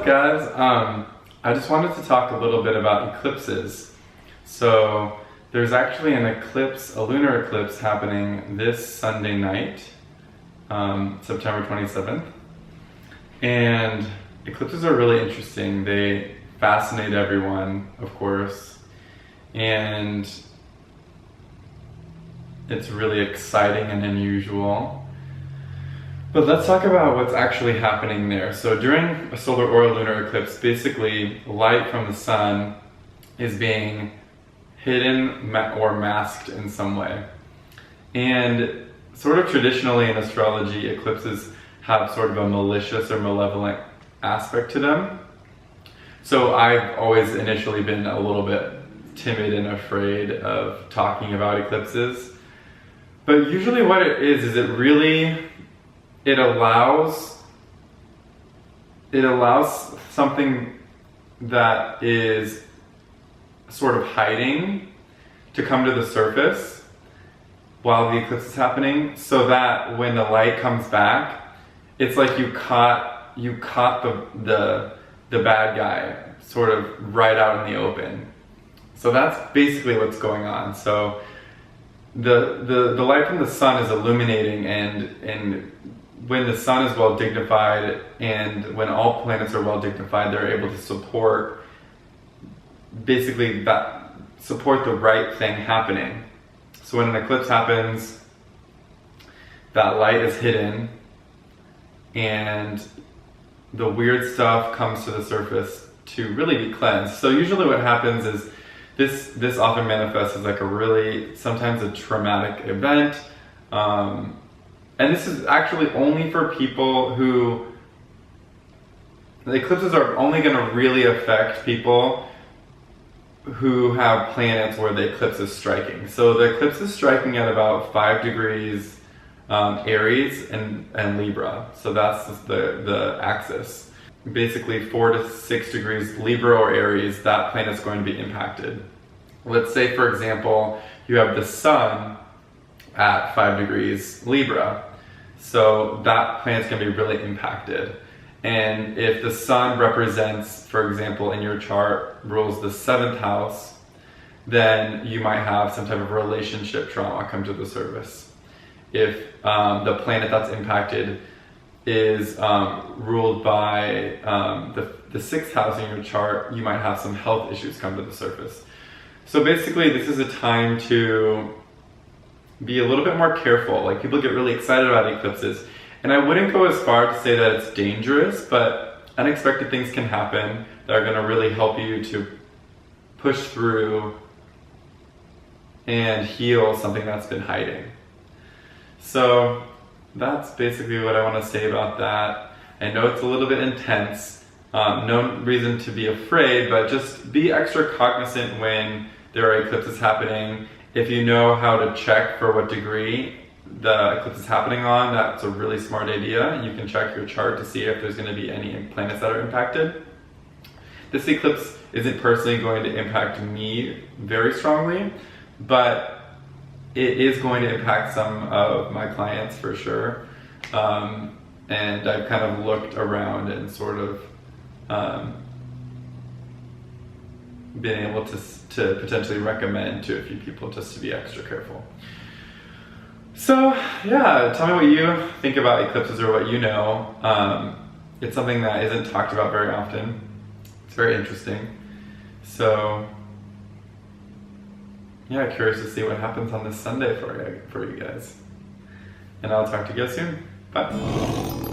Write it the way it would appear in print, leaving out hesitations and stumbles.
up, guys? I just wanted to talk a little bit about eclipses. So there's actually an eclipse, a lunar eclipse, happening this Sunday night, September 27th. And eclipses are really interesting. They fascinate everyone, of course, and it's really exciting and unusual. But let's talk about what's actually happening there. So during a solar or a lunar eclipse, basically light from the sun is being hidden or masked in some way. And sort of traditionally in astrology, eclipses have sort of a malicious or malevolent aspect to them. So I've always initially been a little bit timid and afraid of talking about eclipses. But usually what it is it allows something that is sort of hiding to come to the surface while the eclipse is happening, so that when the light comes back, it's like you caught the bad guy sort of right out in the open. So that's basically what's going on. So the light from the sun is illuminating, and when the sun is well dignified and when all planets are well dignified, they're able to support the right thing happening. So when an eclipse happens, that light is hidden and the weird stuff comes to the surface to really be cleansed. So usually what happens is this often manifests as like sometimes a traumatic event. And this is actually only for people who, the eclipses are only going to really affect people who have planets where the eclipse is striking. So the eclipse is striking at about 5 degrees Aries and Libra. So that's the axis. Basically 4 to 6 degrees Libra or Aries, that planet's going to be impacted. Let's say, for example, you have the sun at 5 degrees Libra. So that planet's going to be really impacted. And if the sun represents, for example, in your chart, rules the 7th house, then you might have some type of relationship trauma come to the surface. If the planet that's impacted is ruled by the 6th house in your chart, you might have some health issues come to the surface. So basically, this is a time to be a little bit more careful. Like, people get really excited about eclipses, and I wouldn't go as far to say that it's dangerous, but unexpected things can happen that are going to really help you to push through and heal something that's been hiding. So that's basically what I want to say about that. I know it's a little bit intense, no reason to be afraid, but just be extra cognizant when there are eclipses happening. If you know how to check for what degree the eclipse is happening on, that's a really smart idea. You can check your chart to see if there's going to be any planets that are impacted. This eclipse isn't personally going to impact me very strongly, but it is going to impact some of my clients for sure. And I've kind of looked around and sort of been able to potentially recommend to a few people just to be extra careful. So yeah, tell me what you think about eclipses or what you know. It's something that isn't talked about very often. It's very interesting. So yeah, curious to see what happens on this Sunday for you guys. And I'll talk to you guys soon. Bye.